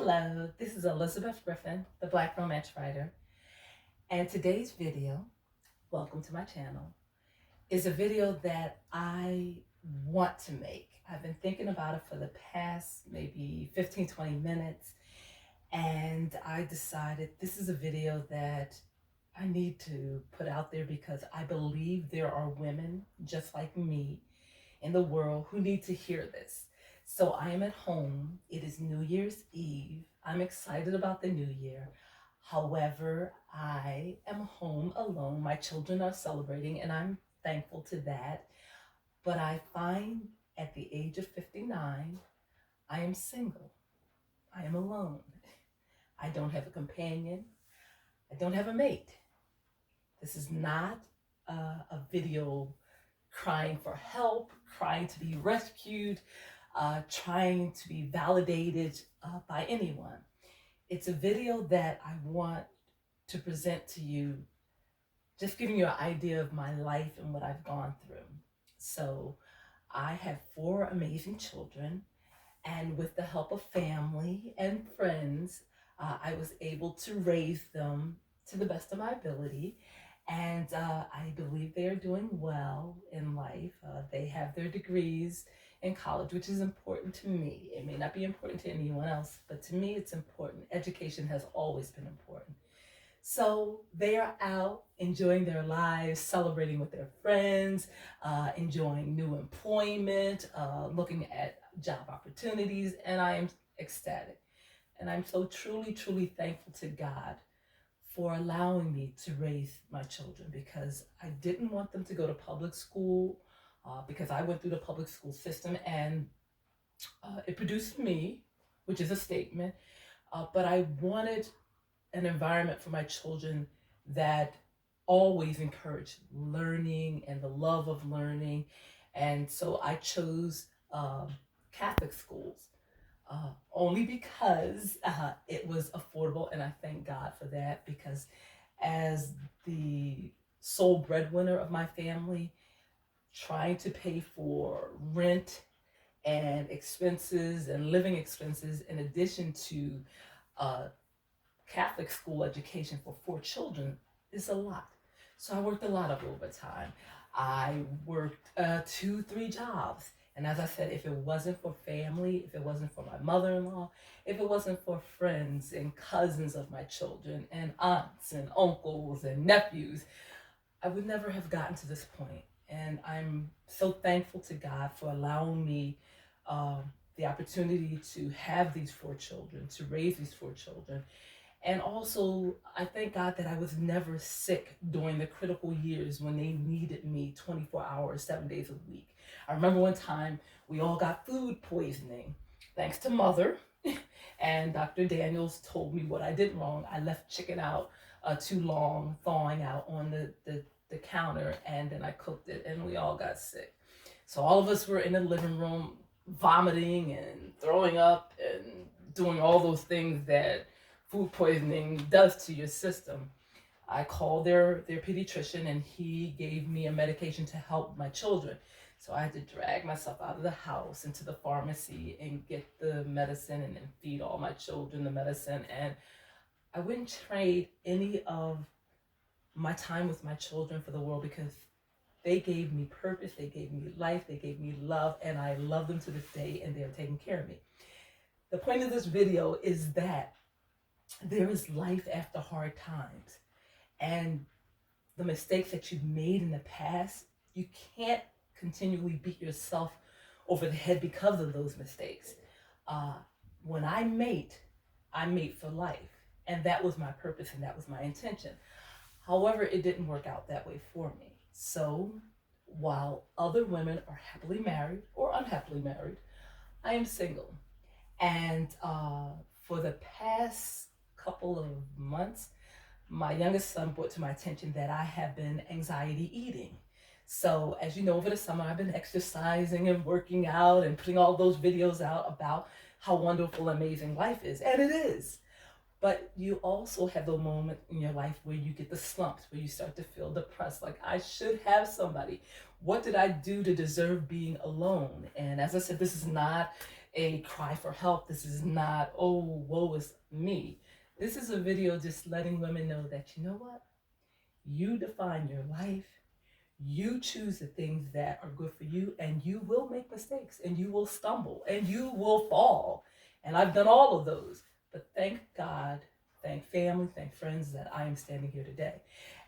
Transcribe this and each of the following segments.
Hello, this is Elizabeth Griffin, the Black Romance Writer, and today's video, welcome to my channel, is a video that I want to make. I've been thinking about it for the past maybe 15-20 minutes, and I decided this is a video that I need to put out there because I believe there are women just like me in the world who need to hear this. So I am at home. It is New Year's Eve. I'm excited about the new year. However, I am home alone. My children are celebrating, and I'm thankful to that. But I find at the age of 59, I am single. I am alone. I don't have a companion. I don't have a mate. This is not a video crying for help, crying to be rescued, trying to be validated by anyone. It's a video that I want to present to you, just giving you an idea of my life and what I've gone through. So I have 4 amazing children, and with the help of family and friends, I was able to raise them to the best of my ability. And I believe they are doing well in life. They have their degrees in college, which is important to me. It may not be important to anyone else, but to me it's important. Education has always been important. So they are out enjoying their lives, celebrating with their friends, enjoying new employment, looking at job opportunities, and I am ecstatic. And I'm so truly, truly thankful to God for allowing me to raise my children, because I didn't want them to go to public school, because I went through the public school system, and it produced me, which is a statement, but I wanted an environment for my children that always encouraged learning and the love of learning. And so I chose Catholic schools. Only because it was affordable, and I thank God for that, because as the sole breadwinner of my family, trying to pay for rent and expenses and living expenses in addition to Catholic school education for 4 children is a lot. So I worked a lot of overtime. I worked 2-3 jobs. And as I said, if it wasn't for family, if it wasn't for my mother-in-law, if it wasn't for friends and cousins of my children and aunts and uncles and nephews, I would never have gotten to this point. And I'm so thankful to God for allowing me the opportunity to have these 4 children, to raise these 4 children. And also, I thank God that I was never sick during the critical years when they needed me 24 hours, 7 days a week. I remember one time we all got food poisoning, thanks to Mother. And Dr. Daniels told me what I did wrong. I left chicken out too long, thawing out on the counter, and then I cooked it, and we all got sick. So all of us were in the living room vomiting and throwing up and doing all those things that food poisoning does to your system. I called their pediatrician, and he gave me a medication to help my children. So I had to drag myself out of the house into the pharmacy and get the medicine and then feed all my children the medicine. And I wouldn't trade any of my time with my children for the world, because they gave me purpose, they gave me life, they gave me love, and I love them to this day, and they're taking care of me. The point of this video is that there is life after hard times, and the mistakes that you've made in the past, you can't continually beat yourself over the head because of those mistakes. When I mate for life, and that was my purpose and that was my intention. However, it didn't work out that way for me. So while other women are happily married or unhappily married, I am single. And for the past couple of months, my youngest son brought to my attention that I have been anxiety eating. So as you know, over the summer, I've been exercising and working out and putting all those videos out about how wonderful, amazing life is. And it is. But you also have the moment in your life where you get the slumps, where you start to feel depressed, like I should have somebody. What did I do to deserve being alone? And as I said, this is not a cry for help. This is not, oh, woe is me. This is a video just letting women know that, you know what? You define your life. You choose the things that are good for you, and you will make mistakes, and you will stumble, and you will fall. And I've done all of those. But thank God, thank family, thank friends that I am standing here today.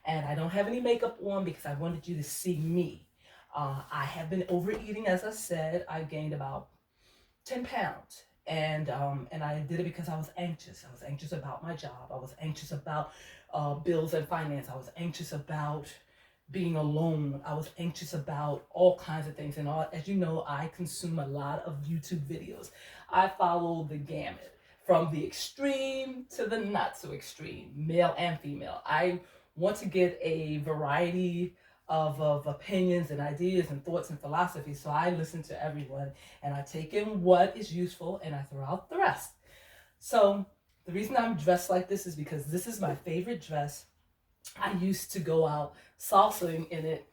And I don't have any makeup on because I wanted you to see me. I have been overeating, as I said. I gained about 10 pounds. And I did it because I was anxious. I was anxious about my job. I was anxious about bills and finance. I was anxious about being alone. I was anxious about all kinds of things. And as you know, I consume a lot of YouTube videos. I follow the gamut from the extreme to the not so extreme, male and female. I want to get a variety of opinions and ideas and thoughts and philosophies. So I listen to everyone and I take in what is useful and I throw out the rest. So the reason I'm dressed like this is because this is my favorite dress. I used to go out salsaing in it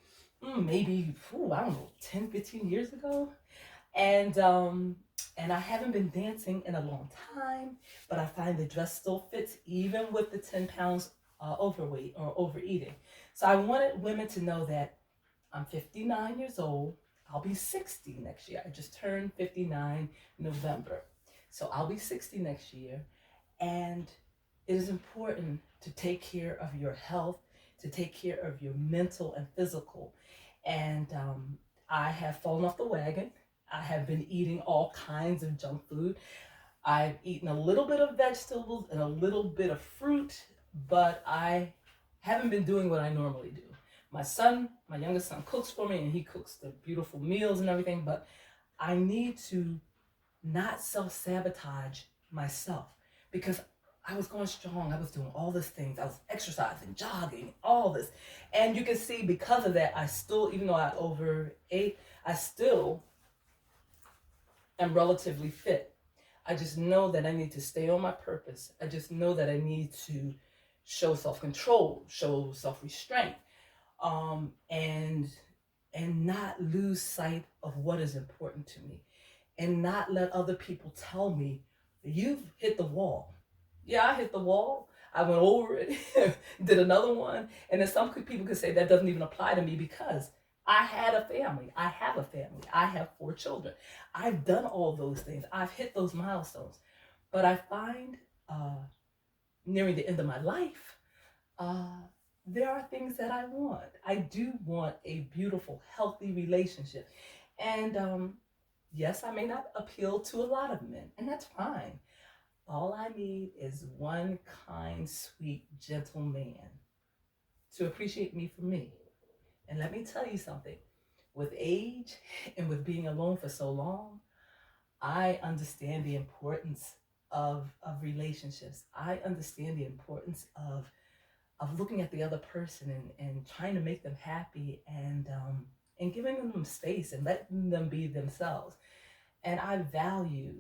maybe, I don't know, 10, 15 years ago. And I haven't been dancing in a long time, but I find the dress still fits even with the 10 pounds overweight or overeating. So I wanted women to know that I'm 59 years old. I'll be 60 next year. I just turned 59 November. So I'll be 60 next year. And it is important to take care of your health, to take care of your mental and physical. And I have fallen off the wagon. I have been eating all kinds of junk food. I've eaten a little bit of vegetables and a little bit of fruit, but I haven't been doing what I normally do. My youngest son cooks for me and he cooks the beautiful meals and everything, but I need to not self-sabotage myself because I was going strong. I was doing all these things. I was exercising, jogging, all this. And you can see because of that, I still, even though I overate, I still am relatively fit. I just know that I need to stay on my purpose. I just know that I need to show self-control, show self-restraint, and not lose sight of what is important to me, and not let other people tell me, you've hit the wall. Yeah, I hit the wall. I went over it, did another one. And then some people could say that doesn't even apply to me because I had a family. I have a family. I have 4 children. I've done all those things. I've hit those milestones. But I find nearing the end of my life, there are things that I want. I do want a beautiful, healthy relationship. And yes, I may not appeal to a lot of men, and that's fine. All I need is one kind, sweet, gentle man to appreciate me for me. And let me tell you something. With age and with being alone for so long, I understand the importance of relationships. I understand the importance of looking at the other person and trying to make them happy and giving them space and letting them be themselves. And I value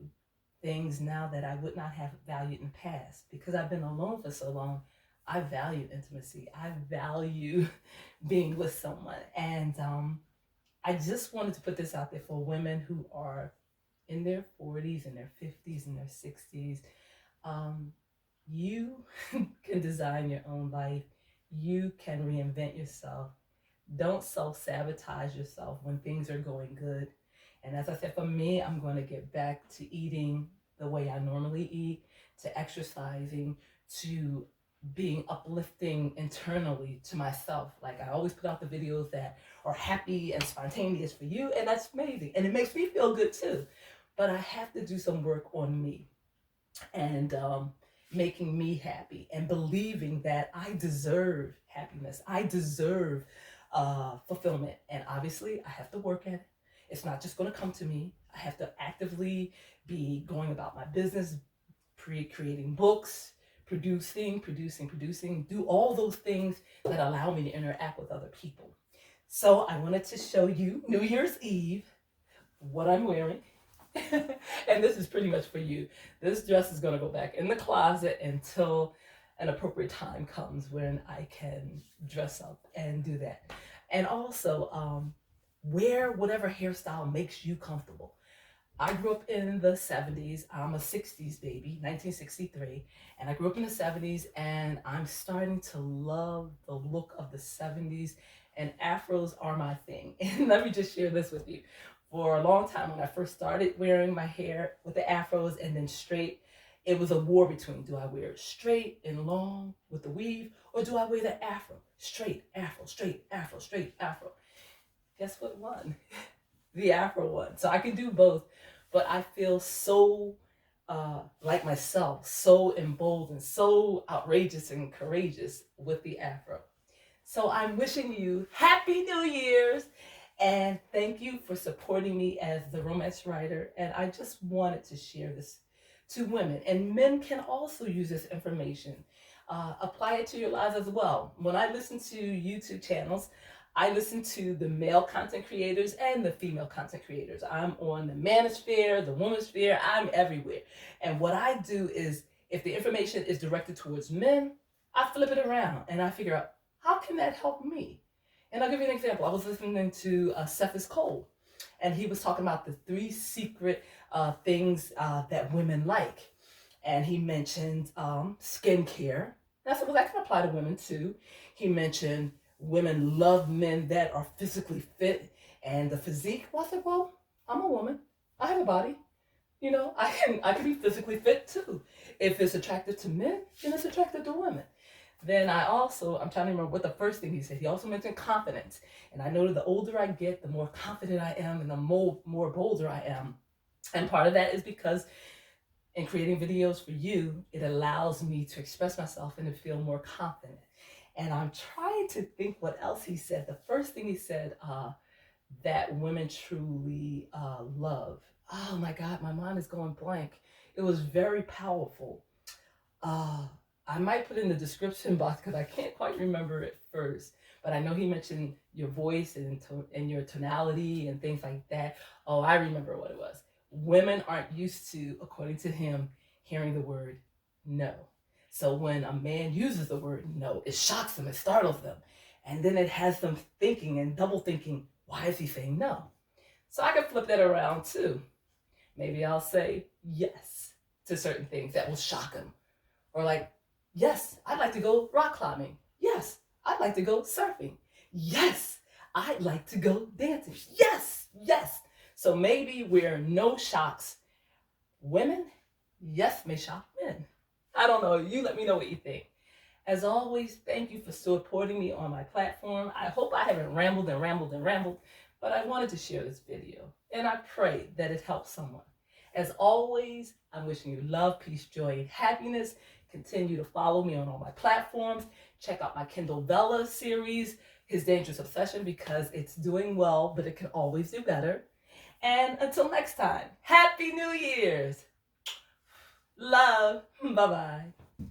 things now that I would not have valued in the past because I've been alone for so long. I value intimacy. I value being with someone. And I just wanted to put this out there for women who are in their 40s and their 50s and their 60s. You can design your own life. You can reinvent yourself. Don't self-sabotage yourself when things are going good. And as I said, for me, I'm going to get back to eating the way I normally eat, to exercising, to being uplifting internally to myself. Like I always put out the videos that are happy and spontaneous for you, and that's amazing. And it makes me feel good too. But I have to do some work on me and making me happy and believing that I deserve happiness. I deserve fulfillment. And obviously, I have to work at it. It's not just going to come to me. I have to actively be going about my business, creating books, producing, do all those things that allow me to interact with other people. So I wanted to show you New Year's Eve what I'm wearing. And this is pretty much for you. This dress is going to go back in the closet until an appropriate time comes when I can dress up and do that. And also, wear whatever hairstyle makes you comfortable. I grew up in the 70s. I'm a 60s baby, 1963. And I grew up in the 70s, and I'm starting to love the look of the 70s. And afros are my thing. And let me just share this with you. For a long time, when I first started wearing my hair with the afros and then straight, it was a war between, do I wear it straight and long with the weave, or do I wear the afro? Straight, afro, straight, afro, straight, afro. Guess what won? The afro one. So I can do both, but I feel so like myself, so emboldened, so outrageous and courageous with the afro. So I'm wishing you Happy New Year's, and thank you for supporting me as the romance writer. And I just wanted to share this to women, and men can also use this information. Apply it to your lives as well. When I listen to YouTube channels, I listen to the male content creators and the female content creators. I'm on the manosphere, the womansphere, I'm everywhere. And what I do is, if the information is directed towards men, I flip it around and I figure out, how can that help me? And I'll give you an example. I was listening to Cephas Cole, and he was talking about the 3 secret things that women like. And he mentioned skincare. And I said, well, that can apply to women too. He mentioned women love men that are physically fit and the physique. Well, I said, well, I'm a woman. I have a body. You know, I can be physically fit too. If it's attractive to men, then it's attractive to women. Then I'm trying to remember what the first thing he said. He also mentioned confidence. And I know that the older I get, the more confident I am and the more bolder I am. And part of that is because in creating videos for you, it allows me to express myself and to feel more confident. And I'm trying to think what else he said. The first thing he said that women truly love. Oh my God, my mind is going blank. It was very powerful. I might put it in the description box because I can't quite remember it first. But I know he mentioned your voice and your tonality and things like that. Oh, I remember what it was. Women aren't used to, according to him, hearing the word no. So when a man uses the word no, it shocks them, it startles them. And then it has them thinking and double thinking, why is he saying no? So I can flip that around too. Maybe I'll say yes to certain things that will shock him. Or like, yes, I'd like to go rock climbing. Yes, I'd like to go surfing. Yes, I'd like to go dancing. Yes, yes. So maybe where no shocks women, yes may shock men. I don't know. You let me know what you think. As always, thank you for supporting me on my platform. I hope I haven't rambled, but I wanted to share this video, and I pray that it helps someone. As always, I'm wishing you love, peace, joy, and happiness. Continue to follow me on all my platforms. Check out my Kindle Vella series, His Dangerous Obsession, because it's doing well, but it can always do better. And until next time, Happy New Year's. Love. Bye-bye.